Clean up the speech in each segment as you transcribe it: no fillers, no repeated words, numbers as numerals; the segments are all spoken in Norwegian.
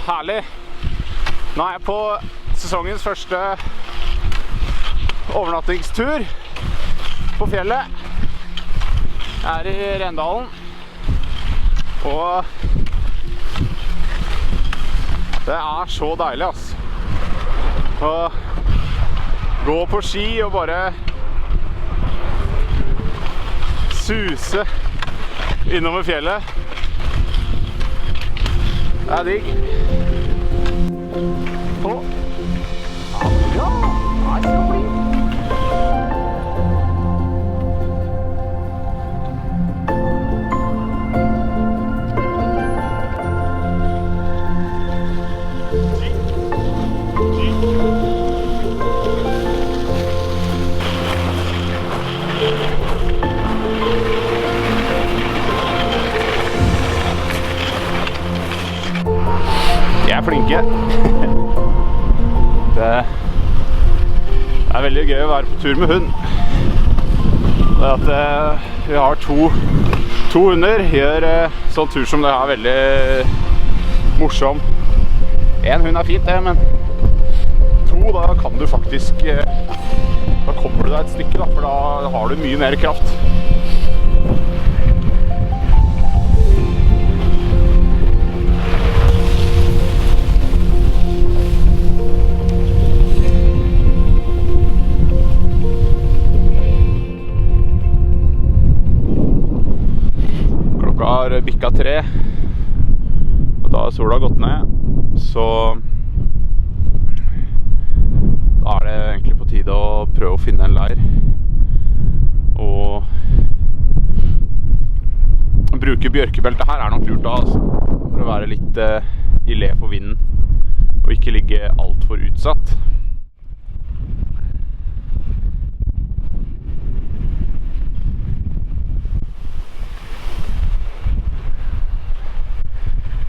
herlig. Nå er jeg på sesongens første overnattingstur på fjellet. Jeg er i Rendalen. Og det er så deilig, ass. Å gå på ski og bare suse innover fjellet. Det er digg. Ja, det er så flink. De er flinke. Det er veldig gøy å være på tur med hund. Det at vi har to hunder gjør sånn tur som det er veldig morsom. En hund er fint det, men to, da kan du faktisk, da kommer du deg et stykke da, for da har du mye mer kraft. Har bikka 3, og da har sola gått ned, så da er det egentlig på tide å prøve å finne en leir og bruke bjørkebeltet her er nok lurt da, altså, for å være litt i le for vinden og ikke ligge alt for utsatt.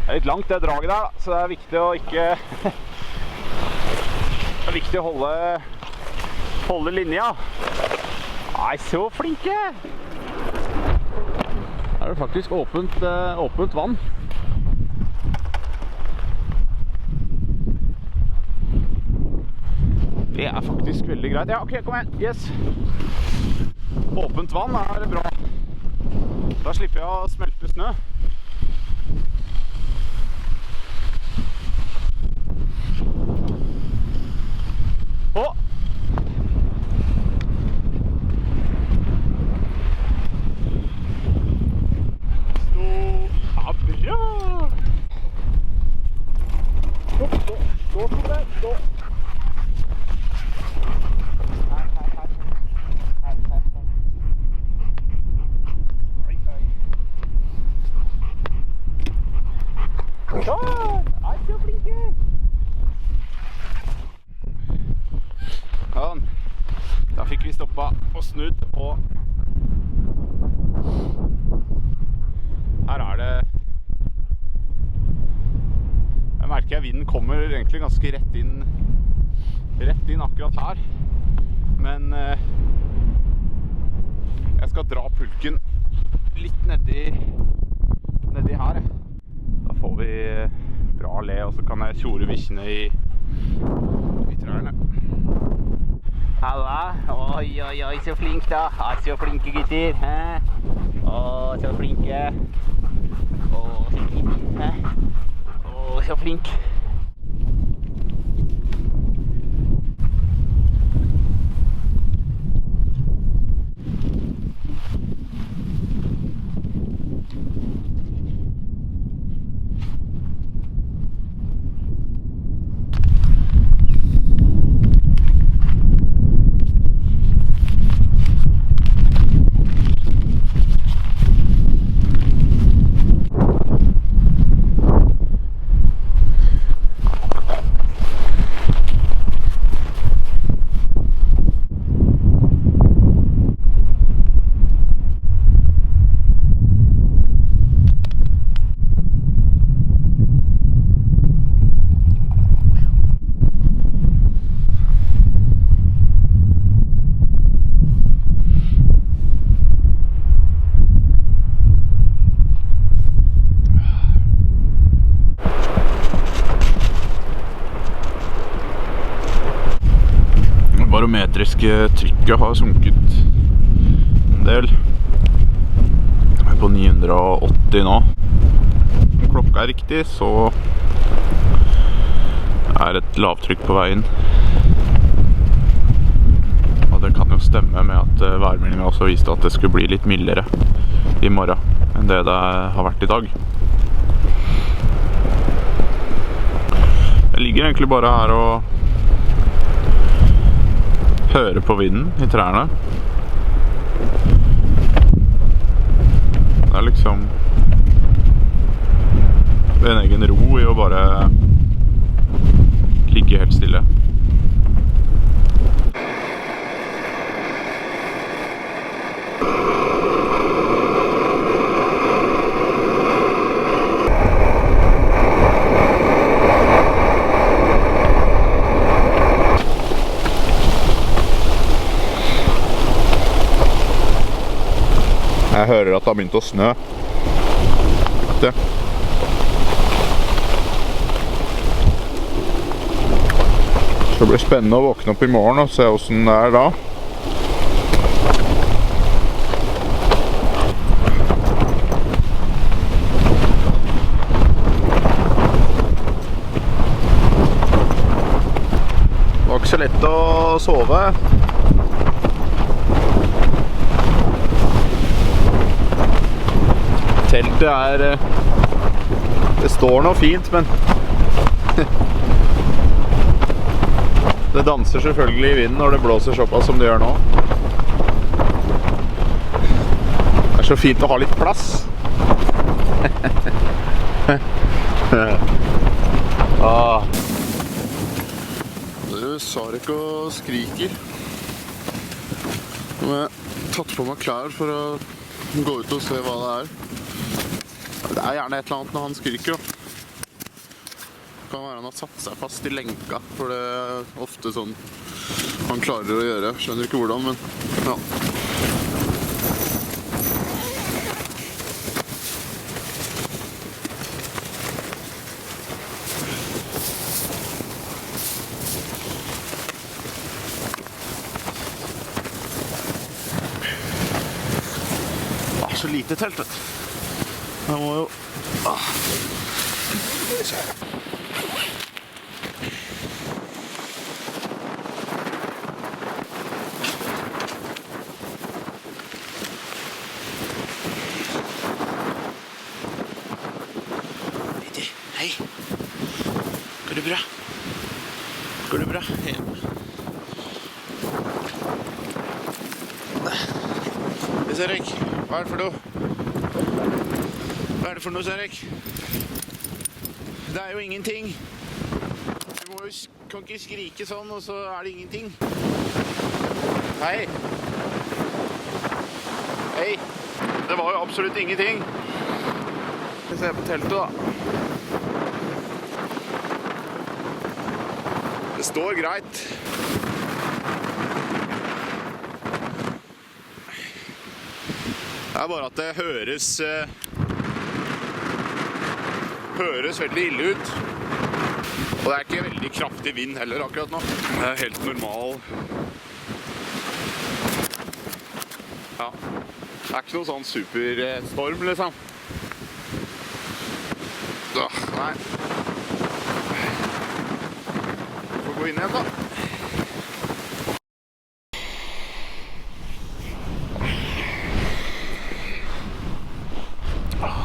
Det er litt langt det draget der, så det er viktig å ikke det er viktig å holde linja. Nei, så flinke! Her er det faktisk åpent vann. Det er faktisk veldig greit. Ja, ok, kom igjen. Yes. Åpent vann er bra. Da slipper jeg å smelte snø. Da fikk vi stoppet og snudd, og her er det jeg merker at vinden kommer egentlig ganske rett inn akkurat her, men jeg skal dra pulken litt nedi her. Da får vi bra le, og så kan jeg tjore bikkjene i trærne. Halla, oi, så flink da. Så flinke gutter. Så flinke. Så fint. Så flink. barometriske trykket har sunket en del. Jeg er på 980 nå. Om klokka er riktig, så er et lavtrykk på veien. Og det kan jo stemme med at værmeldingen også viste at det skulle bli litt mildere i morgen enn det det har vært i dag. Jeg ligger egentlig bare her og hører på vinden i trærne. Det er liksom en egen ro i å bare ligge helt stille. Jeg hører at det har begynt å snø. Det. Det blir spennende å våkne opp i morgen og se hvordan det er da. Det var ikke så lett å sove. Teltet er... Det står noe fint, men... Det danser selvfølgelig i vinden når det blåser såpass som det gjør nå. Det er så fint å ha litt plass. Du, Sarek og skriker. Nå har jeg tatt på meg klær for å gå ut og se hva det er. Det er gjerne et eller annet når han skriker. Det kan være han har satt seg fast i lenka, for det er ofte sånn han klarer å gjøre. Skjønner ikke hvordan, men ja. Det er så lite telt, vet du. Jeg må jo... Hei. Går det bra? Går det bra? Sarek, hva er det for noe? Hva er det for noe, Sarek? Det er jo ingenting. Du kan ikke skrike sånn, og så er det ingenting. Hei. Hei. Det var jo absolutt ingenting. Vi ser på teltet, da. Det står greit. Det er bare at det høres veldig ille ut. Og det er ikke veldig kraftig vind heller akkurat nå. Det er helt normal. Ja, det er ikke noe sånn superstorm, liksom. Nei. Får gå inn igjen, da.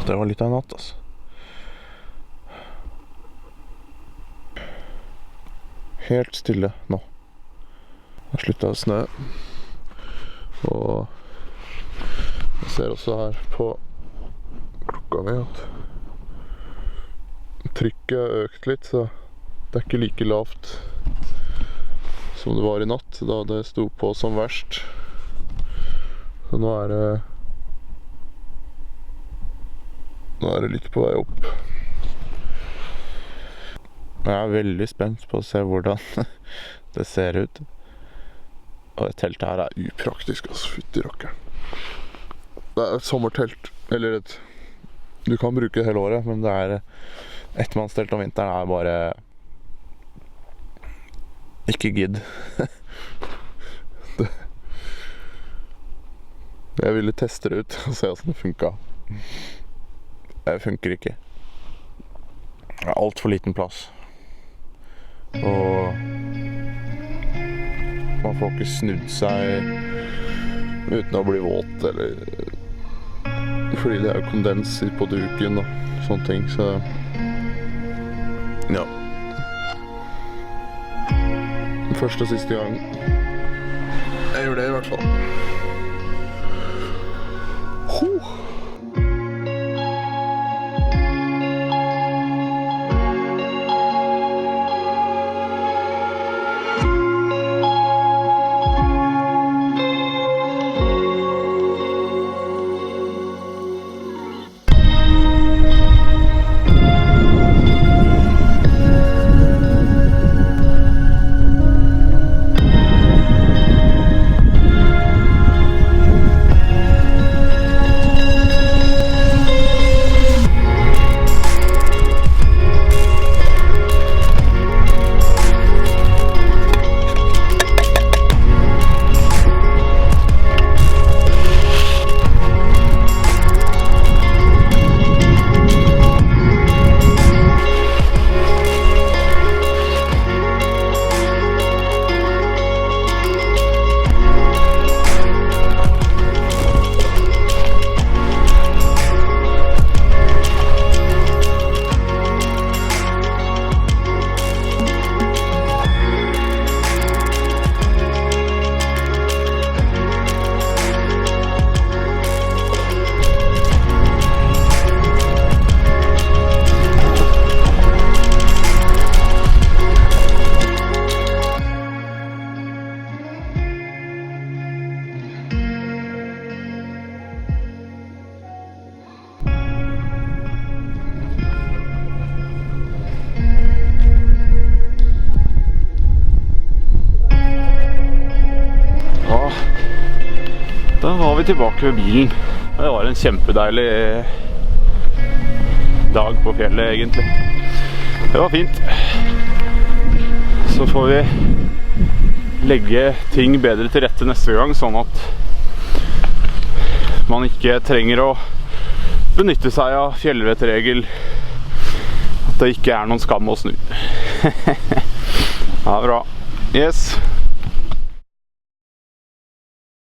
Det var litt av en natt, altså. Helt stille nå. Det har sluttet å snø. Og jeg ser også her på klokka mi at trykket har økt litt, så det er ikke like lavt som det var i natt, da det sto på som verst. Så nå er det litt på vei opp. Jeg er veldig spent på å se hvordan det ser ut. Og et telt her er upraktisk, altså, fytti rakkeren. Det er et sommertelt, eller du kan bruke det hele året, men det er ettmannstelt om vinteren er bare ikke gidd. Jeg ville teste det ut og se hvordan det funket. Det funker ikke. Det er alt for liten plass. Og man får ikke snudd seg uten å bli våt, eller fordi det er kondens på duken og sånne ting, så ja. Første og siste gang jeg gjør det i hvert fall. Da var vi tilbake ved bilen. Det var en kjempedeilig dag på fjellet egentlig. Det var fint. Så får vi legge ting bedre til rette neste gang, sånn at man ikke trenger å benytte seg av fjellvettregel. At det ikke er noen skam å snu. Ja, bra. Yes.